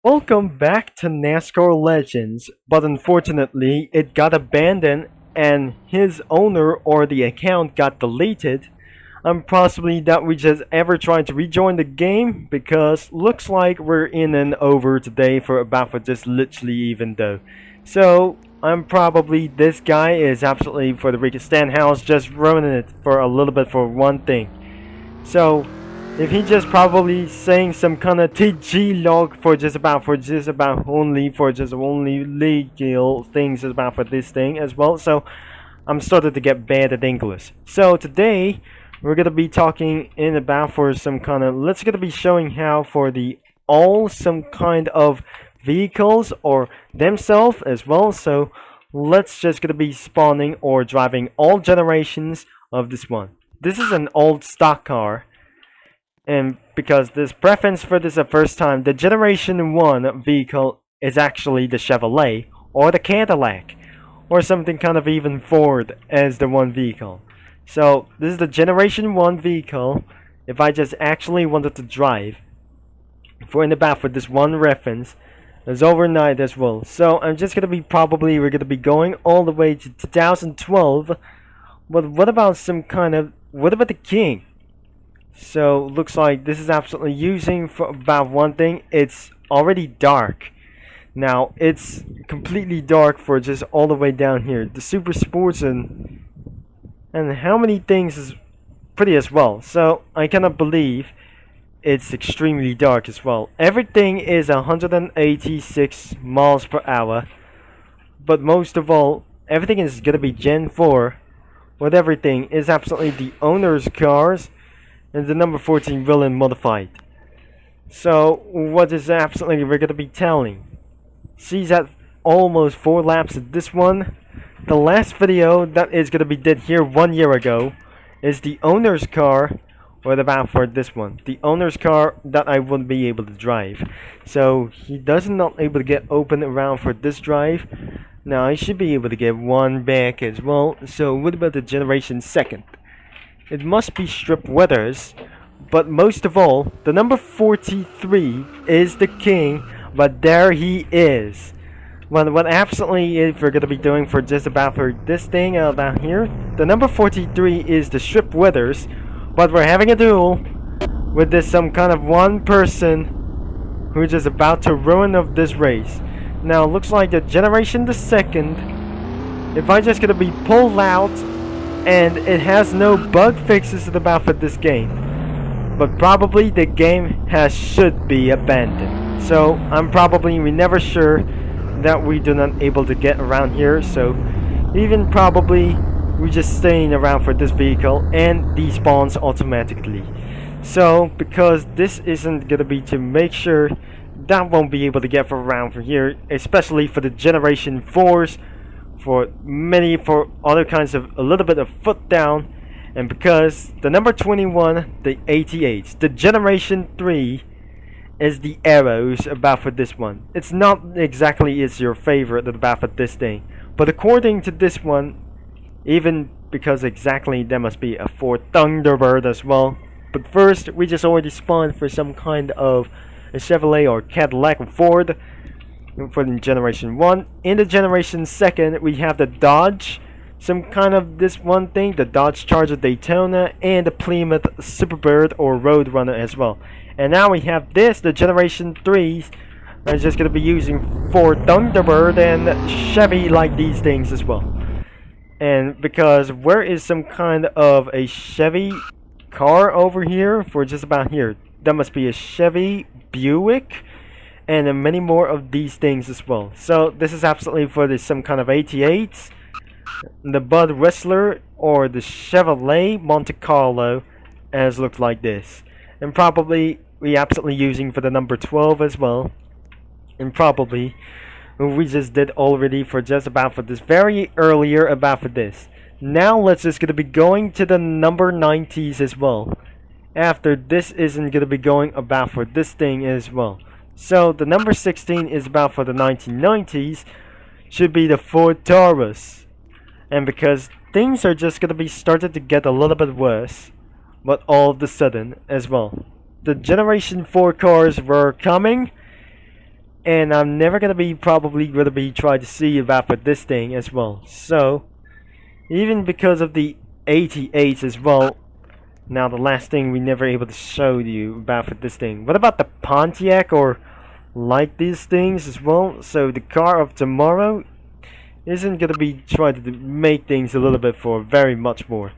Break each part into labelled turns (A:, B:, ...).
A: Welcome back to NASCAR Legends, but unfortunately it got abandoned and his owner or the account got deleted. Possibly that we just ever tried to rejoin the game because looks like we're in and over today for just literally even though. So I'm probably this guy is absolutely for the Ricky Stenhouse just ruining it for a little bit for one thing. So if he just probably saying some kind of TG log for just only legal things about for this thing as well. So I'm starting to get bad at English. So today we're gonna be talking in about for some kind of let's gonna be showing how for the all some kind of vehicles or themselves as well. So let's just gonna be spawning or driving all generations of this one. This is an old stock car, and because this preference for this the first time, the Generation 1 vehicle is actually the Chevrolet or the Cadillac or something kind of even Ford as the one vehicle. So this is the Generation 1 vehicle. If I just actually wanted to drive for in the back for this one reference, it's overnight as well. So I'm just gonna be we're gonna be going all the way to 2012. But what about what about the King? So looks like this is absolutely using for about one thing. It's already dark. Now it's completely dark for just all the way down here. The super sports and how many things is pretty as well. So I cannot believe it's extremely dark as well. Everything is 186 miles per hour. But most of all, everything is gonna be Gen 4. With everything is absolutely the owner's cars and the number 14 villain modified. So what is absolutely we're gonna be telling? She's at almost 4 laps at this one. The last video that is gonna be did here 1 year ago is the owner's car. What about for this one? The owner's car that I wouldn't be able to drive. So he does not able to get open around for this drive. Now I should be able to get one back as well. So what about the Generation 2nd? It must be strip weathers, but most of all, the number 43 is the king, but there he is. What absolutely if we're gonna be doing for just about for this thing about here, the number 43 is the strip weathers, but we're having a duel with this some kind of one person who's just about to ruin of this race. Now looks like the Generation the second, if I just gonna be pulled out and it has no bug fixes about for this game, but probably the game should be abandoned. So I'm probably we never sure that we do not able to get around here. So even probably we just staying around for this vehicle and despawns automatically. So because this isn't gonna be to make sure that won't be able to get around from here, especially for the Generation 4s. For other kinds of a little bit of foot down, and because the number 21, the 88, the Generation 3 is the arrows about for this one. It's not exactly is your favorite about for this thing, but according to this one, even because exactly there must be a Ford Thunderbird as well. But first, we just already spawned for some kind of a Chevrolet or Cadillac or Ford for the Generation 1. In the Generation 2nd, we have the Dodge, some kind of this one thing, the Dodge Charger Daytona, and the Plymouth Superbird or Roadrunner as well. And now we have this, the Generation 3s, are just going to be using Ford Thunderbird and Chevy like these things as well. And because where is some kind of a Chevy car over here for just about here? That must be a Chevy Buick and many more of these things as well. So this is absolutely for some kind of 88s, the Bud Whistler or the Chevrolet Monte Carlo as looks like this, and probably we absolutely using for the number 12 as well, and probably we just did already for just about for this very earlier about for this. Now let's just gonna be going to the number 90s as well. After this isn't gonna be going about for this thing as well. So the number 16 is about for the 1990s, should be the Ford Taurus. And because things are just gonna be started to get a little bit worse, but all of a sudden as well, the Generation 4 cars were coming, and I'm never gonna be probably gonna be trying to see about for this thing as well. So even because of the 88 as well. Now the last thing we never able to show you about for this thing. What about the Pontiac or like these things as well? So the car of tomorrow isn't gonna be trying to make things a little bit for very much more.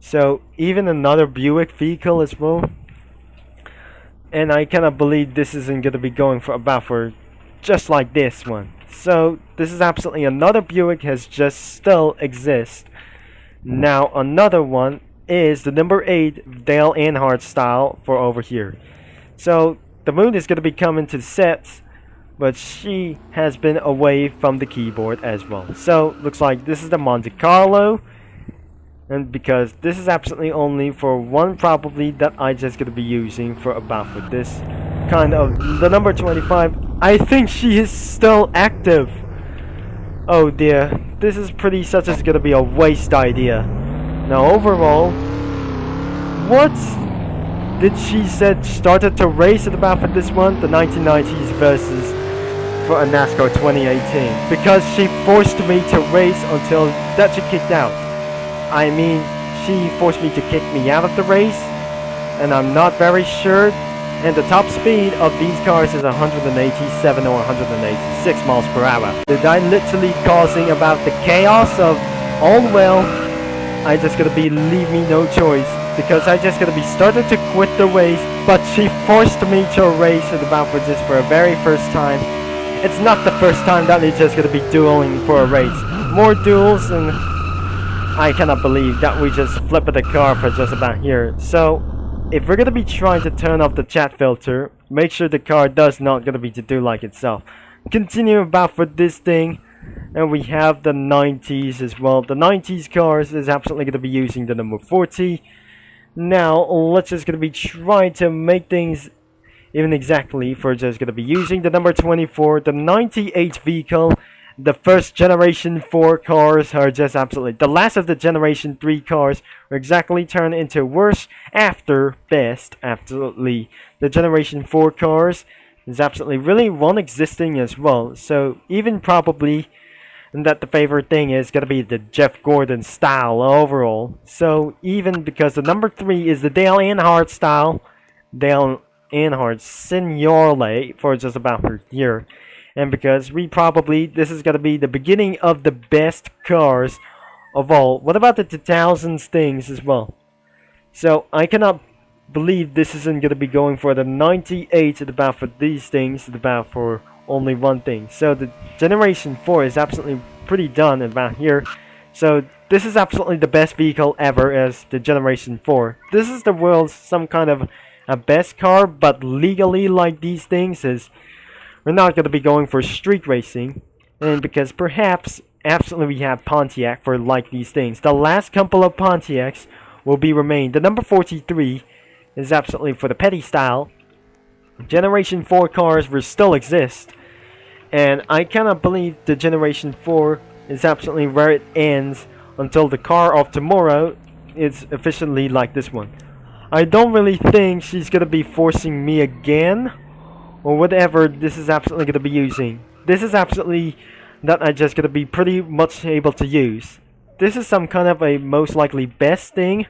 A: So even another Buick vehicle as well. And I cannot believe this isn't gonna be going for about for just like this one. So this is absolutely another Buick has just still exist. Now another one is the number 8 Dale Earnhardt style for over here. So the moon is gonna be coming to sets, but she has been away from the keyboard as well. So looks like this is the Monte Carlo. And because this is absolutely only for one probably that I just gonna be using for about for this kind of the number 25. I think she is still active. Oh dear, this is pretty such as gonna be a waste idea. Now overall, what did she said started to race at about for this one? The 1990s versus for a NASCAR 2018. Because she forced me to race until that she kicked out. I mean, she forced me to kick me out of the race, and I'm not very sure. And the top speed of these cars is 187 or 186 miles per hour. Did I literally causing about the chaos of all well? I just gonna be leave me no choice because I just gonna be started to quit the race, but she forced me to race at about for this for a very first time. It's not the first time that we're just gonna be dueling for a race. More duels and I cannot believe that we just flipped the car for just about here. So, if we're gonna be trying to turn off the chat filter, make sure the car does not gonna be to do like itself. Continue about for this thing, and we have the 90s as well. The 90s cars is absolutely gonna be using the number 40. Now, let's just gonna be trying to make things even exactly for just gonna be using the number 24, the 98 vehicle. The first generation 4 cars are just absolutely the last of the generation 3 cars are exactly turned into worse after best. Absolutely, the generation 4 cars is absolutely really one existing as well. So even probably that the favorite thing is gonna be the Jeff Gordon style overall. So even because the number 3 is the Dale Earnhardt style, Dale Earnhardt Seniorly for just about her year. And because we probably, this is going to be the beginning of the best cars of all. What about the 2000s things as well? So I cannot believe this isn't going to be going for the 98 at about for these things, at about for only one thing. So the generation 4 is absolutely pretty done about here. So this is absolutely the best vehicle ever as the generation 4. This is the world's some kind of a best car, but legally like these things is we're not going to be going for street racing, and because perhaps absolutely we have Pontiac for like these things. The last couple of Pontiacs will be remain. The number 43 is absolutely for the petty style. Generation 4 cars will still exist, and I cannot believe the Generation 4 is absolutely where it ends until the car of tomorrow is officially like this one. I don't really think she's going to be forcing me again, or whatever this is absolutely going to be using. This is absolutely that I just going to be pretty much able to use. This is some kind of a most likely best thing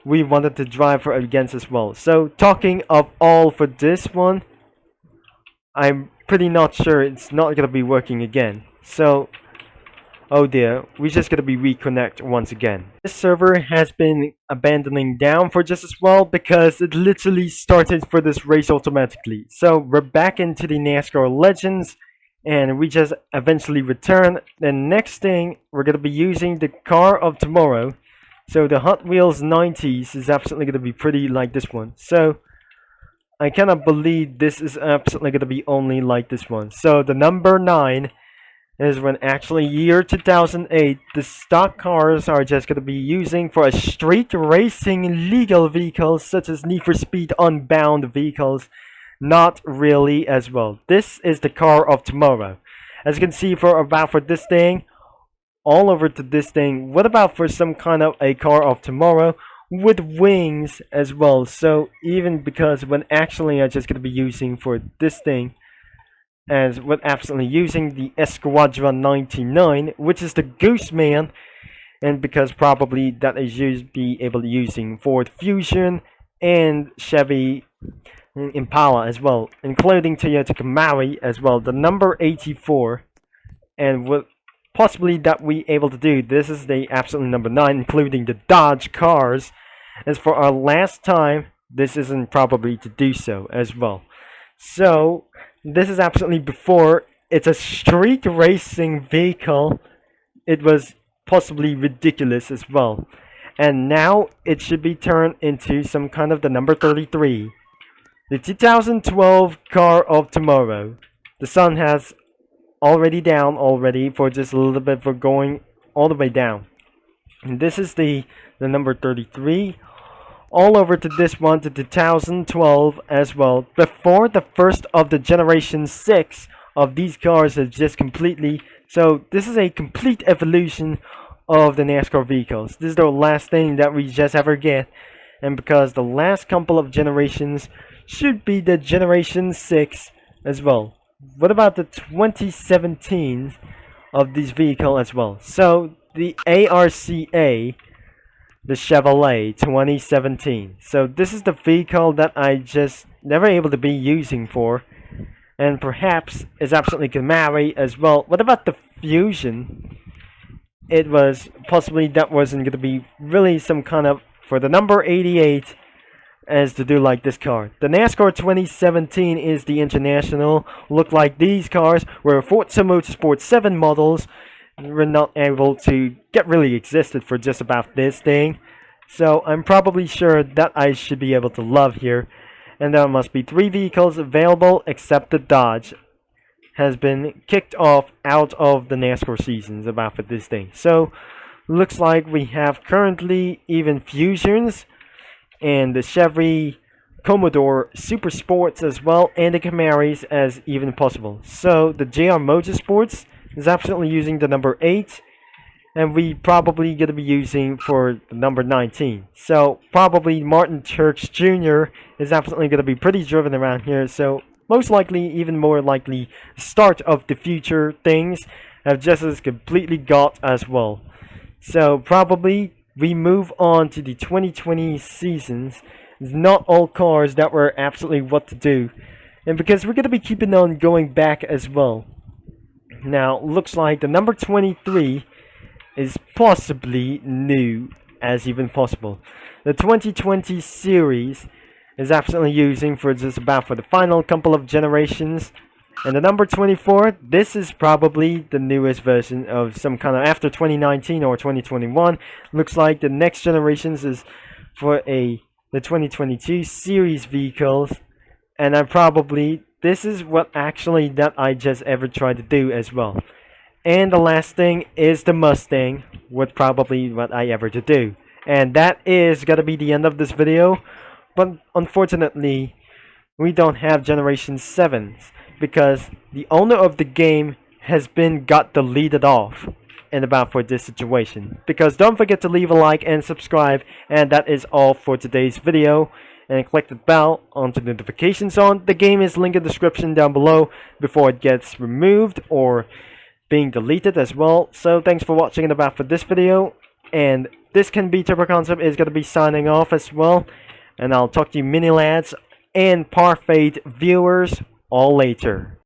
A: we wanted to drive for against as well. So talking of all for this one, I'm pretty not sure it's not going to be working again. So, oh dear, we're just going to be reconnect once again. This server has been abandoning down for just as well because it literally started for this race automatically. So we're back into the NASCAR Legends and we just eventually return. The next thing, we're going to be using the car of tomorrow. So the Hot Wheels 90s is absolutely going to be pretty like this one. So I cannot believe this is absolutely going to be only like this one. So the number 9 is when actually year 2008 the stock cars are just going to be using for a street racing legal vehicles such as Need for Speed Unbound vehicles. Not really as well. This is the car of tomorrow. As you can see for about for this thing, all over to this thing. What about for some kind of a car of tomorrow with wings as well? So even because when actually I'm just going to be using for this thing, as we're absolutely using the Esquadron 99, which is the Gooseman, and because probably that is be able to using Ford Fusion and Chevy Impala as well, including Toyota Camry as well, the number 84, and what possibly that we able to do, this is the absolute number 9, including the Dodge cars. As for our last time, this isn't probably to do so as well. So this is absolutely before. It's a street racing vehicle. It was possibly ridiculous as well, and now it should be turned into some kind of the number 33, the 2012 car of tomorrow. The sun has already down already for just a little bit, for going all the way down, and this is the number 33. All over to this one, to 2012 as well, before the first of the generation 6 of these cars is just completely. So this is a complete evolution of the NASCAR vehicles. This is the last thing that we just ever get, and because the last couple of generations should be the generation 6 as well. What about the 2017 of this vehicle as well? So the ARCA, the Chevrolet 2017. So this is the vehicle that I just never able to be using for, and perhaps is absolutely Camry as well. What about the Fusion? It was possibly that wasn't going to be really some kind of for the number 88 as to do like this car. The NASCAR 2017 is the international. Look like these cars were Forza Motorsport 7 models. We're not able to get really existed for just about this thing. So I'm probably sure that I should be able to love here. And there must be 3 vehicles available, except the Dodge has been kicked off out of the NASCAR seasons about for this thing. So looks like we have currently even Fusions and the Chevy Commodore Super Sports as well, and the Camaris as even possible. So the JR Motorsports is absolutely using the number 8, and we probably going to be using for the number 19. So probably Martin Church Jr. is absolutely going to be pretty driven around here. So most likely, even more likely, start of the future things have just as completely got as well. So probably we move on to the 2020 seasons. It's not all cars that were absolutely what to do, and because we're going to be keeping on going back as well. Now looks like the number 23 is possibly new as even possible. The 2020 series is absolutely using for just about for the final couple of generations. And the number 24, this is probably the newest version of some kind of after 2019 or 2021. Looks like the next generations is for the 2022 series vehicles. And I probably, this is what actually that I just ever tried to do as well. And the last thing is the Mustang, what probably what I ever to do. And that is gonna be the end of this video. But unfortunately, we don't have Generation 7s because the owner of the game has been got deleted off and about for this situation. Because don't forget to leave a like and subscribe, and that is all for today's video. And click the bell onto notifications on. The game is linked in the description down below before it gets removed or being deleted as well. So thanks for watching and about for this video, and this can be Turbo Concept is going to be signing off as well, and I'll talk to you mini lads and Parfait viewers all later.